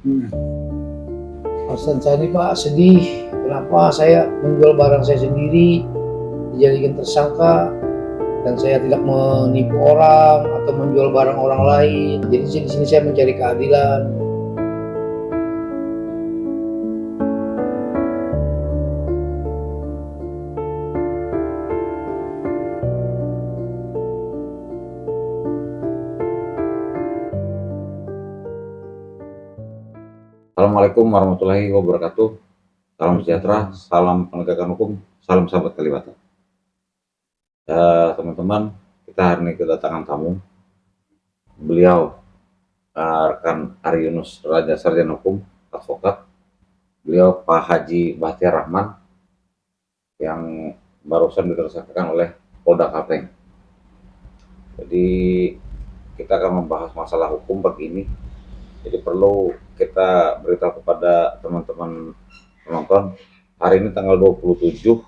Alasan saya ini Pak sedih, kenapa saya menjual barang saya sendiri, dijadikan tersangka, dan saya tidak menipu orang atau menjual barang orang lain. Jadi di sini saya mencari keadilan. Assalamualaikum warahmatullahi wabarakatuh. Salam sejahtera, salam penegakan hukum, salam sahabat Kalibata. Teman-teman, kita hari ini kedatangan tamu. Beliau rekan Ari Yunus Raja, sarjana hukum, advokat. Beliau Pak Haji Bahtiar Rahman yang barusan ditersangkakan oleh Polda Kalteng. Jadi kita akan membahas masalah hukum pagi ini. Jadi perlu kita beritahu kepada teman-teman penonton, hari ini tanggal 27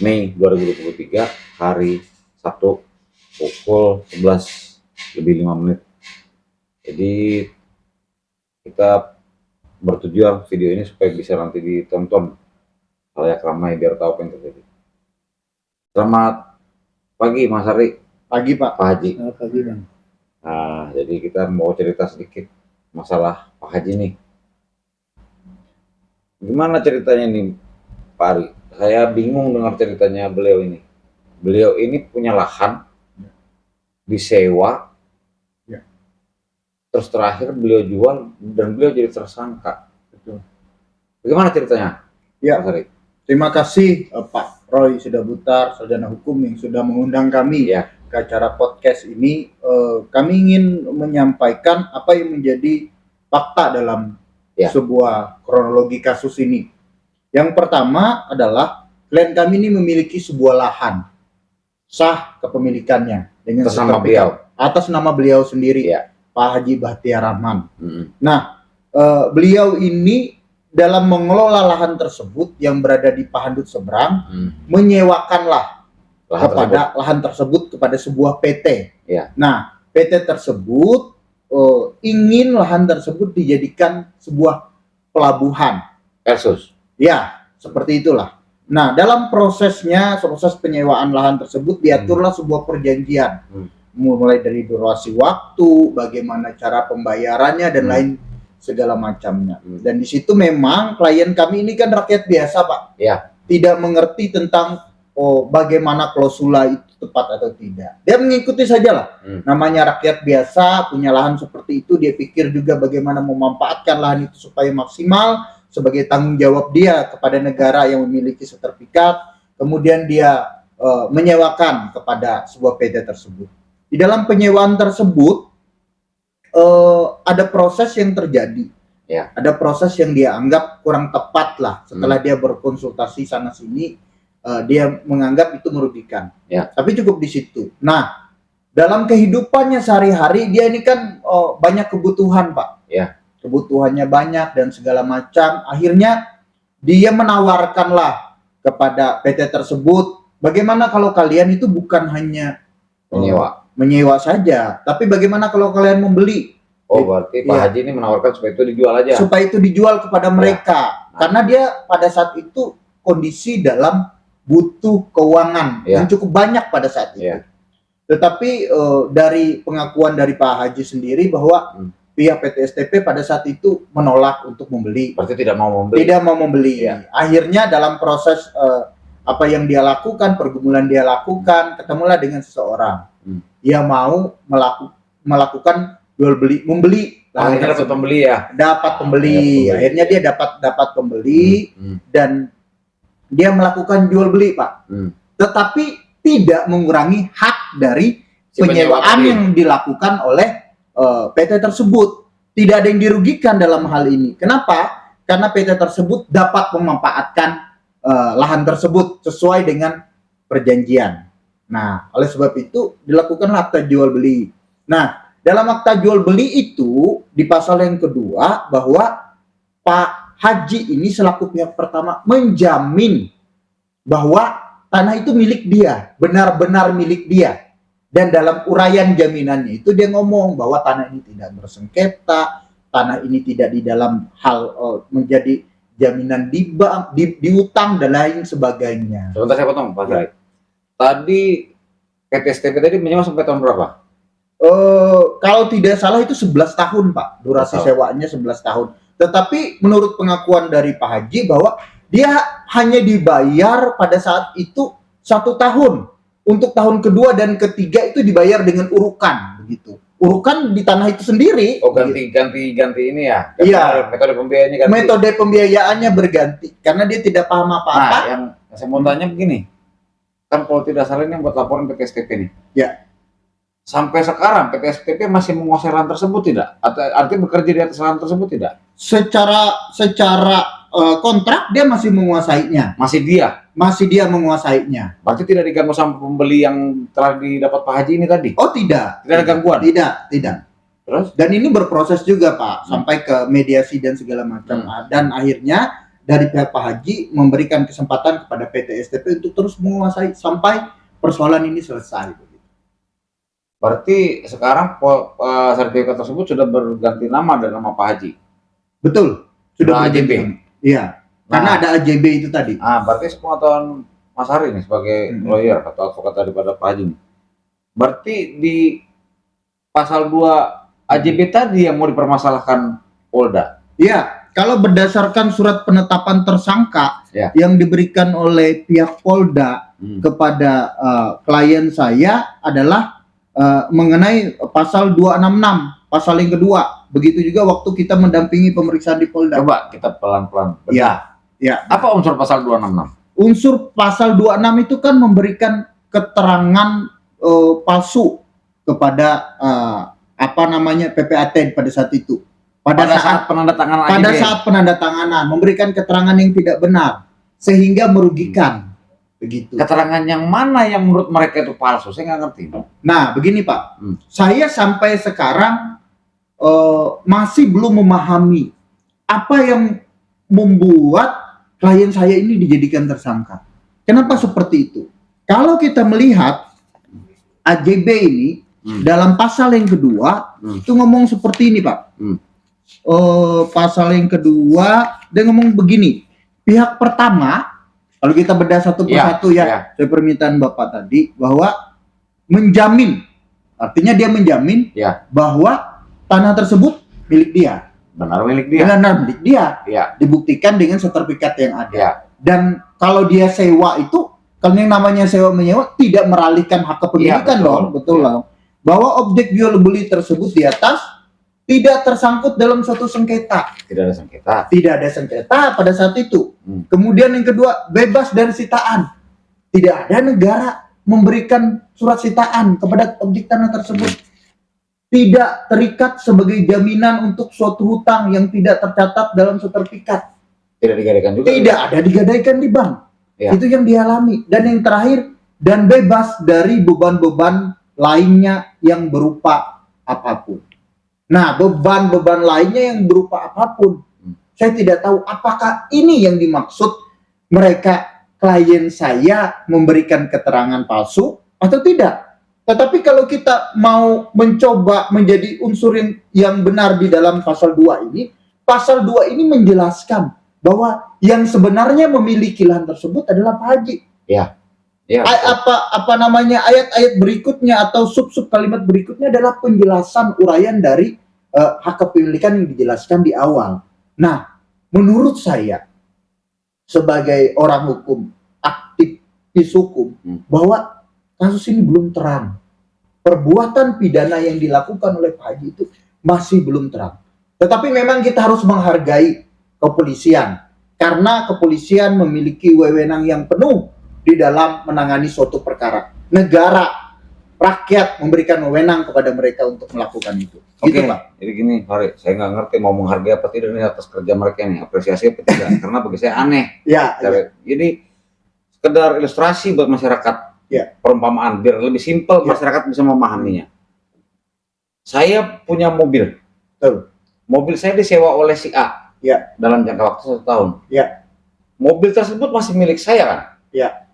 Mei 2023, hari Sabtu, pukul 11:05. Jadi kita bertujuan video ini supaya bisa nanti ditonton halayak ramai biar tahu apa yang terjadi. Selamat pagi Mas Ari. Pagi Pak. Pak Haji. Pagi Bang. Nah, jadi kita mau cerita sedikit masalah Pak Haji nih. Gimana ceritanya nih Pak Ari? Saya bingung dengar ceritanya beliau ini. Beliau ini punya lahan, disewa, terus terakhir beliau jual dan beliau jadi tersangka. Betul. Bagaimana ceritanya? Ya, Mas Ari? terima kasih Pak Roy Sidabutar, sarjana hukum yang sudah mengundang kami ke acara podcast ini. Kami ingin menyampaikan apa yang menjadi fakta dalam sebuah kronologi kasus ini. Yang pertama adalah klien kami ini memiliki sebuah lahan sah kepemilikannya dengan atas nama beliau sendiri, Pak Haji Bahtiar Rahman. Nah, beliau ini dalam mengelola lahan tersebut yang berada di Pahandut seberang, menyewakanlah lahan tersebut kepada sebuah PT. Nah, PT tersebut ingin lahan tersebut dijadikan sebuah pelabuhan. Ya, seperti itulah. Nah, dalam proses penyewaan lahan tersebut diaturlah sebuah perjanjian, mulai dari durasi waktu, bagaimana cara pembayarannya dan lain segala macamnya. Dan di situ memang klien kami ini kan rakyat biasa Pak, tidak mengerti tentang bagaimana klausula itu tepat atau tidak. Dia mengikuti sajalah. Namanya rakyat biasa, punya lahan seperti itu, dia pikir juga bagaimana memanfaatkan lahan itu supaya maksimal sebagai tanggung jawab dia kepada negara yang memiliki sertifikat. Kemudian dia menyewakan kepada sebuah PT tersebut. Di dalam penyewaan tersebut ada proses yang terjadi, ada proses yang dia anggap kurang tepat lah. Setelah dia berkonsultasi sana sini, dia menganggap itu merugikan. Tapi cukup di situ. Nah, dalam kehidupannya sehari-hari dia ini kan banyak kebutuhan Pak. Kebutuhannya banyak dan segala macam. Akhirnya dia menawarkanlah kepada PT tersebut, bagaimana kalau kalian itu bukan hanya menyewa saja, tapi bagaimana kalau kalian membeli? Berarti Pak Haji ini menawarkan supaya itu dijual aja. Supaya itu dijual kepada mereka. Karena dia pada saat itu kondisi dalam butuh keuangan yang cukup banyak pada saat itu. Tetapi dari pengakuan dari Pak Haji sendiri bahwa pihak PT STP pada saat itu menolak untuk membeli. Berarti tidak mau membeli. Tidak mau membeli. Akhirnya dalam proses apa yang dia lakukan, pergumulan dia lakukan, ketemulah dengan seseorang. Dia mau melakukan jual beli, membeli. Akhirnya dapat pembeli Dapat pembeli. Akhirnya dia dapat pembeli dan dia melakukan jual beli Pak. Tetapi tidak mengurangi hak dari penyewaan yang dilakukan oleh PT tersebut. Tidak ada yang dirugikan dalam hal ini. Kenapa? Karena PT tersebut dapat memanfaatkan lahan tersebut sesuai dengan perjanjian. Nah, oleh sebab itu dilakukanlah akta jual beli. Nah, dalam akta jual beli itu di pasal yang kedua bahwa Pak Haji ini selaku pihak pertama menjamin bahwa tanah itu milik dia, benar-benar milik dia. Dan dalam uraian jaminannya itu dia ngomong bahwa tanah ini tidak bersengketa, tanah ini tidak di dalam hal menjadi jaminan di bank, di utang dan lain sebagainya. Sebentar saya potong Pak Said. Tadi PT STP tadi menyewa sampai tahun berapa? Kalau tidak salah itu 11 tahun Pak, durasi sewanya 11 tahun. Tetapi menurut pengakuan dari Pak Haji bahwa dia hanya dibayar pada saat itu 1 tahun. Untuk tahun kedua dan ketiga itu dibayar dengan urukan begitu. Urukan di tanah itu sendiri. Oh, ganti ini ya? Iya. Metode pembiayaannya ganti. Metode pembiayaannya berganti karena dia tidak paham apa-apa. Nah, yang saya mau tanya begini, kan kalau tidak salah ini buat laporan PT STP nih. Ya. Sampai sekarang PT STP masih menguasai lahan tersebut tidak? Atau artinya bekerja di atas lahan tersebut tidak? Secara kontrak dia masih menguasainya. Masih dia menguasainya. Berarti tidak diganggu sama pembeli yang telah didapat Pak Haji ini tadi? Oh tidak. Tidak ada gangguan? Tidak. Terus? Dan ini berproses juga Pak, sampai ke mediasi dan segala macam. Dan akhirnya dari pihak Pak Haji memberikan kesempatan kepada PT STP untuk terus menguasai sampai persoalan ini selesai. Berarti sekarang sertifikat tersebut sudah berganti nama dan nama Pak Haji? Betul. Sudah AJB? Iya. Karena ada AJB itu tadi. Berarti sepengetahuan Mas Hari nih sebagai lawyer atau advokat daripada Pak Haji. Berarti di pasal 2 AJB tadi yang mau dipermasalahkan Polda? Iya. Kalau berdasarkan surat penetapan tersangka yang diberikan oleh pihak Polda kepada klien saya adalah mengenai pasal 266, pasal yang kedua. Begitu juga waktu kita mendampingi pemeriksaan di Polda. Coba kita pelan-pelan. Iya. Apa unsur pasal 266? Unsur pasal 26 itu kan memberikan keterangan palsu kepada PPAT pada saat itu. Pada saat penandatanganan pada saat penandatanganan memberikan keterangan yang tidak benar sehingga merugikan. Begitu. Keterangan yang mana yang menurut mereka itu palsu? Saya nggak ngerti. Nah, begini Pak. Saya sampai sekarang masih belum memahami apa yang membuat klien saya ini dijadikan tersangka. Kenapa seperti itu? Kalau kita melihat AJB ini dalam pasal yang kedua itu ngomong seperti ini Pak. Pasal yang kedua dia ngomong begini. Pihak pertama, kalau kita bedah satu persatu saya permintaan Bapak tadi bahwa menjamin, artinya dia menjamin bahwa tanah tersebut milik dia. Benar milik dia. Benar milik dia. Dibuktikan dengan sertifikat yang ada. Dan kalau dia sewa itu, kalau yang namanya sewa menyewa tidak meralihkan hak kepemilikan dong, betul lah. Bahwa objek jual beli tersebut di atas tidak tersangkut dalam suatu sengketa. Tidak ada sengketa. Tidak ada sengketa pada saat itu. Kemudian yang kedua, bebas dari sitaan. Tidak ada negara memberikan surat sitaan kepada objek tanah tersebut. Tidak terikat sebagai jaminan untuk suatu hutang yang tidak tercatat dalam sertifikat. Tidak digadaikan juga? Tidak ada digadaikan di bank. Itu yang dialami. Dan yang terakhir, dan bebas dari beban-beban lainnya yang berupa apapun. Nah, beban-beban lainnya yang berupa apapun. Saya tidak tahu apakah ini yang dimaksud mereka klien saya memberikan keterangan palsu atau tidak. Tetapi kalau kita mau mencoba menjadi unsur yang benar di dalam pasal 2 ini, pasal 2 ini menjelaskan bahwa yang sebenarnya memiliki lahan tersebut adalah Pak Haji. Ayat-ayat berikutnya atau sub-sub kalimat berikutnya adalah penjelasan uraian dari hak kepemilikan yang dijelaskan di awal. Nah, menurut saya sebagai orang hukum, aktivis hukum, bahwa kasus ini belum terang. Perbuatan pidana yang dilakukan oleh Pak Haji itu masih belum terang. Tetapi memang kita harus menghargai kepolisian karena kepolisian memiliki wewenang yang penuh di dalam menangani suatu perkara. Negara, rakyat memberikan wewenang kepada mereka untuk melakukan itu. Oke, Pak. Jadi gini, Hari, saya nggak ngerti mau menghargai apa tidak nih atas kerja mereka nih, apresiasi apa tidak, karena bagi saya aneh. Jadi sekedar ilustrasi buat masyarakat, perumpamaan biar lebih simpel masyarakat bisa memahaminya. Saya punya mobil, mobil saya disewa oleh si A, dalam jangka waktu 1 tahun. Mobil tersebut masih milik saya kan?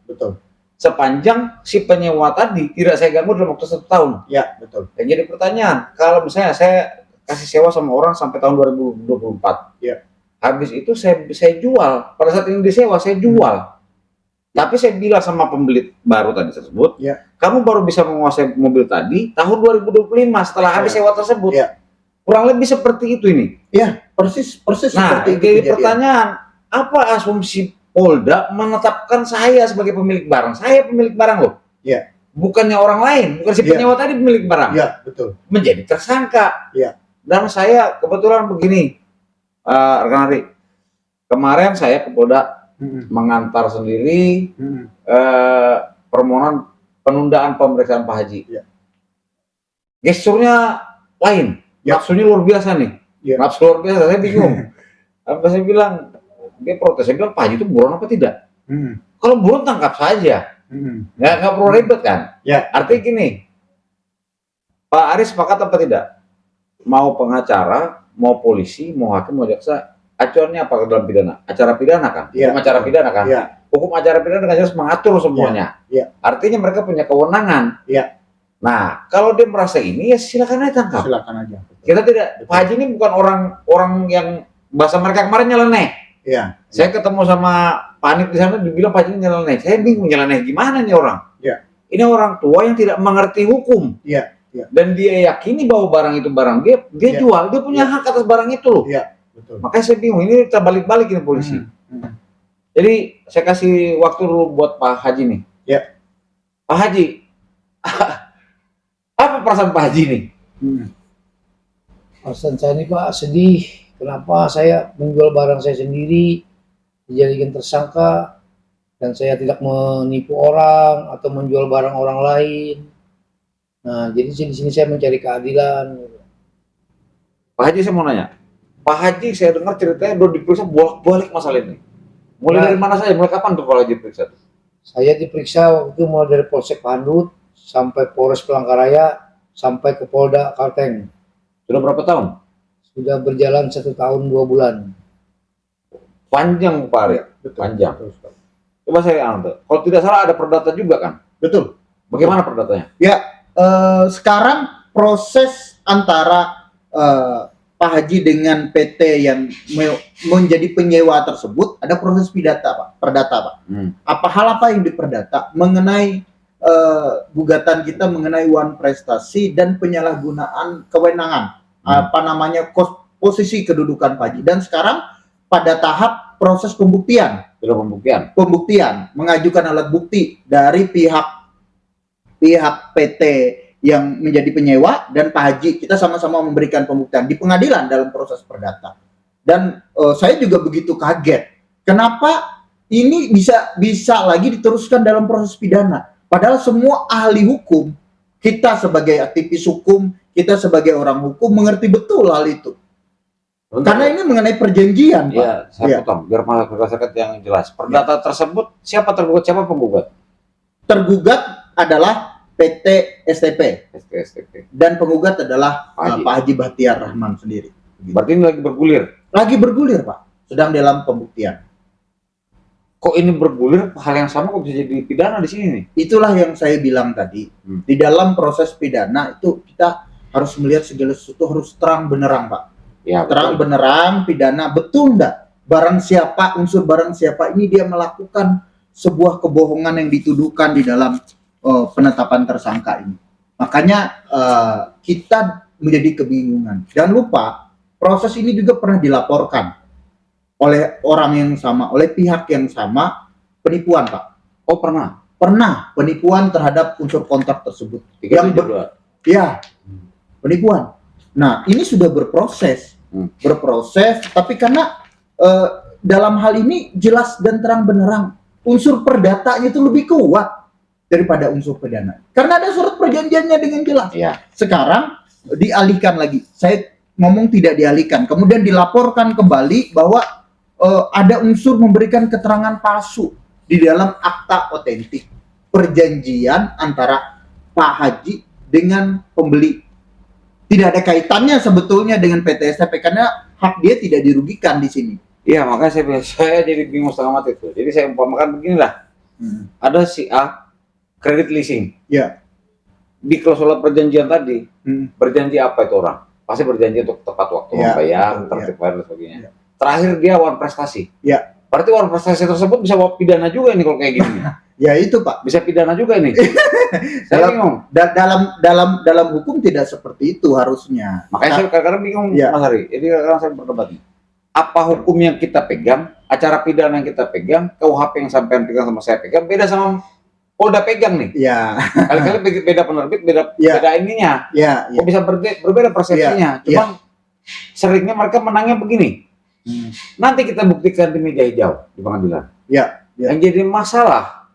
Betul. Sepanjang si penyewa tadi tidak saya ganggu dalam waktu 1 tahun. Betul. Dan jadi pertanyaan, kalau misalnya saya kasih sewa sama orang sampai tahun 2024. Iya. Habis itu saya jual. Pada saat ini disewa saya jual. Tapi saya bilang sama pembeli baru tadi tersebut, Iya. kamu baru bisa menguasai mobil tadi tahun 2025 setelah habis sewa tersebut. Iya. Kurang lebih seperti itu ini. Persis Nah, seperti itu jadi kejadian. pertanyaan, apa asumsi Polda menetapkan saya sebagai pemilik barang? Saya pemilik barang loh. Iya. Bukannya orang lain, bukan si Iya. penyewa tadi pemilik barang. Iya, betul. Menjadi tersangka. Iya. Dan saya kebetulan begini, rekan Ari, kemarin saya ke Polda mengantar sendiri permohonan penundaan pemeriksaan Pak Haji. Iya. Gesturnya lain, Iya. nafsunya luar biasa nih. Iya. Nafsu luar biasa, saya bingung. Apa saya bilang, dia protes, saya bilang Pak Haji itu buron apa tidak? Kalau buron tangkap saja, nggak perlu ribet kan? Ya. Artinya gini, Pak Aris sepakat apa tidak? Mau pengacara, mau polisi, mau hakim, mau jaksa, acuannya apa dalam pidana? Acara pidana kan? Iya. Hukum acara pidana kan? Iya. Hukum acara pidana dengan jelas mengatur semuanya. Iya. Artinya mereka punya kewenangan. Iya. Nah, kalau dia merasa ini ya silakan aja tangkap. Silakan aja. Kita tidak, Pak Haji ini bukan orang yang bahasa mereka kemarin nyeleneh. Iya. Saya ketemu sama Panik di sana dibilang Pak Haji ini nyeleneh. Saya bingung nyeleneh gimana nih orang? Iya. Ini orang tua yang tidak mengerti hukum. Iya. Iya. Dan dia yakini bahwa barang itu barang dia Iya. jual, dia punya hak atas barang itu loh. Iya, betul. Makanya saya bingung, ini kita balik-balik ini polisi. Jadi saya kasih waktu dulu buat Pak Haji nih. Ya. Pak Haji, apa perasaan Pak Haji nih? Perasaan saya ini Pak sedih. Kenapa saya menjual barang saya sendiri, dijadikan tersangka, dan saya tidak menipu orang atau menjual barang orang lain. Nah, jadi di sini saya mencari keadilan. Pak Haji saya mau nanya. Pak Haji saya dengar ceritanya udah diperiksa bolak-balik masalah ini. Mulai dari mana saja? Mulai kapan tuh Pak Haji diperiksa? Saya diperiksa waktu itu mulai dari Polsek Pandut sampai Polres Palangkaraya sampai ke Polda Kalteng. Sudah berapa tahun? Sudah berjalan 1 tahun 2 bulan. Panjang Pak Ari. Betul. Panjang. Coba saya antar. Kalau tidak salah ada perdata juga kan? Betul. Bagaimana perdatanya? Sekarang proses antara Pak Haji dengan PT yang menjadi penyewa tersebut ada proses perdata Pak. Hal apa yang diperdata mengenai gugatan kita mengenai wan prestasi dan penyalahgunaan kewenangan, posisi kedudukan Pak Haji. Dan sekarang pada tahap proses pembuktian. Sudah Pembuktian mengajukan alat bukti dari pihak PT yang menjadi penyewa dan Pak Haji, kita sama-sama memberikan pembuktian di pengadilan dalam proses perdata. Dan saya juga begitu kaget, kenapa ini bisa lagi diteruskan dalam proses pidana, padahal semua ahli hukum, kita sebagai aktivis hukum, kita sebagai orang hukum mengerti betul hal itu. Karena ini mengenai perjanjian, Pak. Iya, saya potong biar masyarakat yang jelas. Perdata tersebut siapa tergugat, siapa penggugat? Tergugat adalah PT STP. Dan penggugat adalah Pak Haji Bahtiar Rahman sendiri. Berarti ini lagi bergulir? Lagi bergulir, Pak. Sedang dalam pembuktian. Kok ini bergulir, hal yang sama kok bisa jadi pidana di sini nih? Itulah yang saya bilang tadi. Di dalam proses pidana itu kita harus melihat segala sesuatu harus terang benerang, Pak. Ya, terang benerang pidana, betul enggak? Unsur barang siapa ini dia melakukan sebuah kebohongan yang dituduhkan di dalam penetapan tersangka ini. Makanya kita menjadi kebingungan. Jangan lupa, proses ini juga pernah dilaporkan oleh orang yang sama, oleh pihak yang sama, penipuan, Pak. Oh, pernah? Pernah, penipuan terhadap unsur kontrak tersebut. Penipuan. Nah, ini sudah berproses. Tapi karena dalam hal ini jelas dan terang benerang, unsur perdatanya itu lebih kuat daripada unsur pidana. Karena ada surat perjanjiannya dengan jelas. Ya. Sekarang dialihkan lagi. Saya ngomong tidak dialihkan. Kemudian dilaporkan kembali bahwa ada unsur memberikan keterangan palsu di dalam akta otentik perjanjian antara Pak Haji dengan pembeli. Tidak ada kaitannya sebetulnya dengan PT STP karena hak dia tidak dirugikan di sini. Iya, makanya saya jadi bingung setengah mati itu. Jadi saya umpamakan beginilah. Ada si A kredit leasing. Ya. Di klausul perjanjian tadi, berjanji apa itu orang? pasti berjanji untuk tepat waktu Iya, membayar, betul, tertib bayar dan sebagainya. Iya. Terakhir dia wan prestasi. Iya. Berarti wan prestasi tersebut bisa bawa pidana juga ini kalau kayak gini. Ya itu Pak. Bisa pidana juga ini. Saya bingung. Dalam hukum tidak seperti itu harusnya. Makanya saya kadang-kadang bingung, Iya. Mas Hari. Jadi kadang-kadang saya berdebat nih. Apa hukum yang kita pegang, acara pidana yang kita pegang, KUHP yang sampean pegang sama saya pegang, beda sama Polda pegang nih. Ya, Kali-kali beda penerbit, beda ininya. ya, Kok bisa berbeda persepsinya. Cuma seringnya mereka menangnya begini. Nanti kita buktikan di meja hijau di pengadilan. Ya. Yang jadi masalah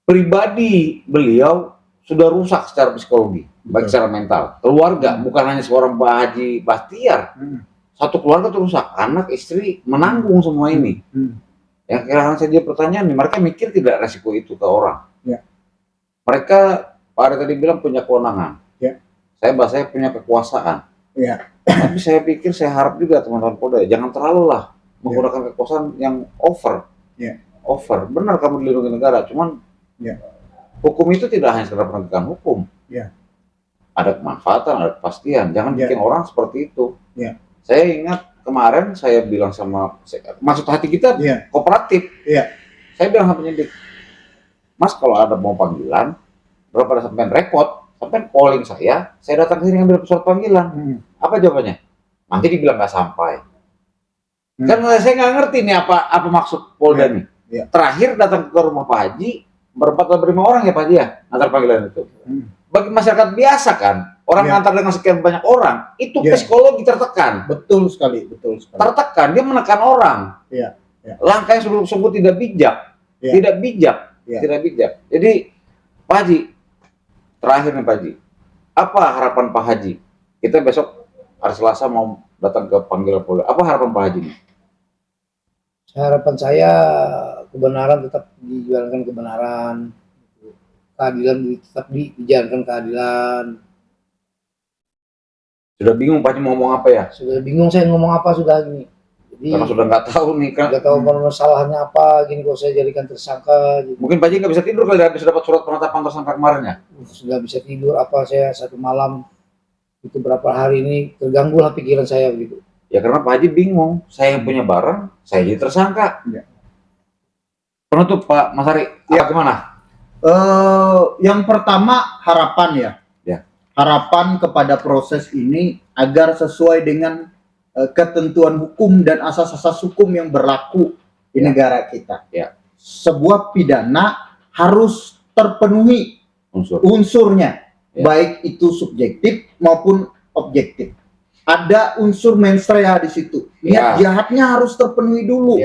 pribadi beliau sudah rusak secara psikologi, baik secara mental, keluarga, bukan hanya seorang Pak Haji Bahtiar. Satu keluarga tuh rusak, anak, istri menanggung semua ini. Yang kira-kira saja pertanyaan nih, mereka mikir tidak resiko itu ke orang. Ya. Mereka, Pak Ari tadi bilang punya kewenangan. Ya. Saya punya kekuasaan. Ya. Tapi saya pikir, saya harap juga teman-teman Polda, jangan terlalu lah menggunakan kekuasaan yang over. Ya. Over. Benar kamu dilindungi negara, cuman hukum itu tidak hanya sekedar penegakan hukum. Ya. Ada kemanfaatan, ada kepastian. Jangan bikin orang seperti itu. Ya. Saya ingat kemarin saya bilang sama, maksud hati kita kooperatif. Iya. Saya bilang sama penyidik, Mas kalau ada mau panggilan, berapa ada sampai repot, sampai calling saya datang ke sini ngambil surat panggilan. Apa jawabannya? Nanti dibilang nggak sampai. Kan saya nggak ngerti nih apa maksud Polda nih. Terakhir datang ke rumah Pak Haji, berempat atau berlima orang ya Pak Haji ya, antar panggilan itu. Bagi masyarakat biasa kan, orang ngantar dengan sekian banyak orang, itu psikologi tertekan. Betul sekali. Tertekan, dia menekan orang. Langkahnya sungguh tidak bijak. Tidak bijak. Jadi Pak Haji, terakhir nih Pak Haji, apa harapan Pak Haji? Kita besok hari Selasa mau datang ke panggilan Polda. Apa harapan Pak Haji nih? Harapan saya kebenaran tetap dijalankan kebenaran, keadilan tetap dijalankan keadilan. Sudah bingung Pak Haji mau ngomong apa ya? Sudah bingung saya ngomong apa sudah gini. Jadi karena sudah nggak tahu nih kan. Nggak tahu masalahnya apa gini kalau saya jadikan tersangka. Gitu. Mungkin Pak Haji nggak bisa tidur kali habis dapat surat penetapan tersangka kemarin ya? Sudah bisa tidur apa saya satu malam itu berapa hari ini terganggu lah pikiran saya begitu. Ya karena Pak Haji bingung, saya yang punya barang, saya jadi tersangka. Penutup Pak Mas Hari, gimana? Yang pertama harapan ya. Harapan kepada proses ini agar sesuai dengan ketentuan hukum dan asas-asas hukum yang berlaku di negara kita. Sebuah pidana harus terpenuhi unsurnya, baik itu subjektif maupun objektif. Ada unsur mens rea di situ. Niat jahatnya harus terpenuhi dulu.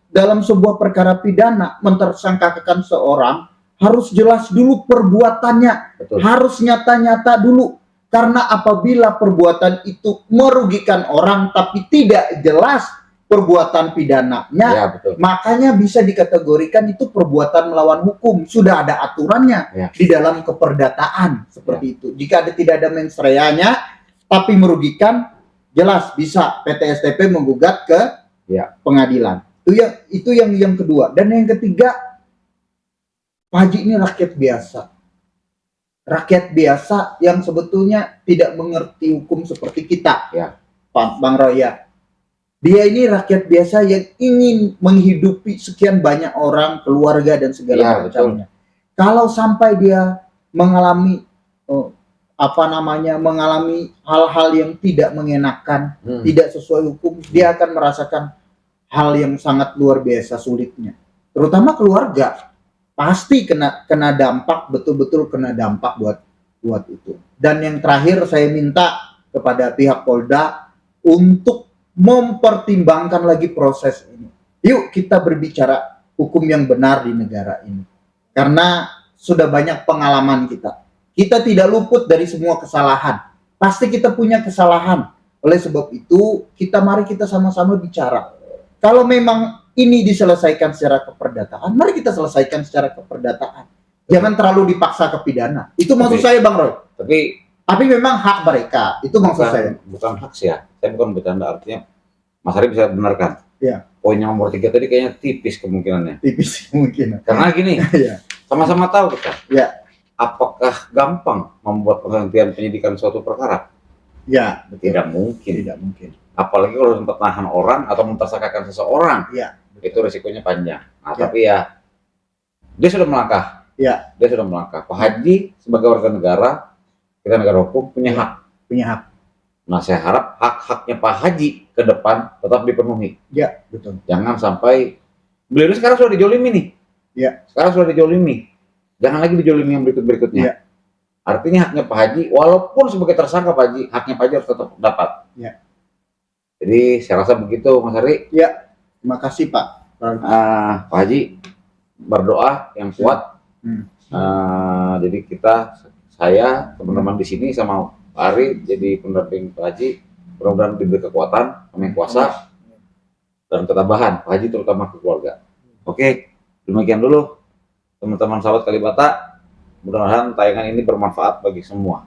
Dalam sebuah perkara pidana mentersangkakan seorang harus jelas dulu perbuatannya. Betul. Harus nyata-nyata dulu. Karena apabila perbuatan itu merugikan orang tapi tidak jelas perbuatan pidananya, makanya bisa dikategorikan itu perbuatan melawan hukum. Sudah ada aturannya di dalam keperdataan seperti itu. Jika tidak ada mens rea-nya tapi merugikan, jelas bisa PT STP menggugat ke pengadilan. Itu yang kedua. Dan yang ketiga, Pak Haji ini rakyat biasa. Rakyat biasa yang sebetulnya tidak mengerti hukum seperti kita. Pak Bang Roya. Dia ini rakyat biasa yang ingin menghidupi sekian banyak orang, keluarga dan segala macamnya. Kalau sampai dia mengalami mengalami hal-hal yang tidak mengenakan, tidak sesuai hukum, dia akan merasakan hal yang sangat luar biasa sulitnya. Terutama keluarga pasti kena dampak, betul-betul kena dampak buat itu. Dan yang terakhir saya minta kepada pihak Polda untuk mempertimbangkan lagi proses ini. Yuk kita berbicara hukum yang benar di negara ini. Karena sudah banyak pengalaman kita. Kita tidak luput dari semua kesalahan. Pasti kita punya kesalahan. Oleh sebab itu, mari kita sama-sama bicara. Kalau memang ini diselesaikan secara keperdataan, mari kita selesaikan secara keperdataan. Jangan terlalu dipaksa ke pidana. Itu maksud saya Bang Roy. Tapi memang hak mereka. Itu maksud saya. Bukan hak sih ya. Saya bukan bercanda, artinya Mas Hari bisa benarkan. Poin yang nomor 3 tadi kayaknya tipis kemungkinannya. Tipis kemungkinan. Karena gini, sama-sama tahu kita. apakah gampang membuat penghentian penyidikan suatu perkara? Ya, betul. Tidak mungkin. Tidak mungkin. Apalagi kalau sempat nahan orang atau mentersangkakan seseorang, Ya, itu risikonya panjang. Nah, Ya. tapi ya dia sudah melangkah. Ya. Dia sudah melangkah. Pak Haji sebagai warga negara, kita negara hukum punya hak. Punya hak. Nah, saya harap hak-haknya Pak Haji ke depan tetap dipenuhi. Ya, betul. Jangan sampai beliau ini sekarang sudah dijolimi nih. Ya. Sekarang sudah dijolimi. Jangan lagi dijolimi yang berikut-berikutnya. Ya. Artinya haknya Pak Haji, walaupun sebagai tersangka Pak Haji, haknya Pak Haji harus tetap dapat. Ya. Jadi saya rasa begitu, Mas Ari. Ya, terima kasih Pak. Pak Haji berdoa yang kuat. Jadi saya, teman-teman di sini sama Pak Ari jadi pendamping Pak Haji. Mudah-mudahan diberi kekuatan, yang kuasa, dan ketabahan Pak Haji terutama ke keluarga. Oke, demikian dulu teman-teman sahabat Kalibata. Mudah-mudahan tayangan ini bermanfaat bagi semua.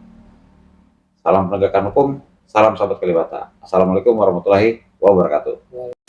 Salam penegakan hukum, salam sahabat Kalibata. Assalamualaikum warahmatullahi wabarakatuh.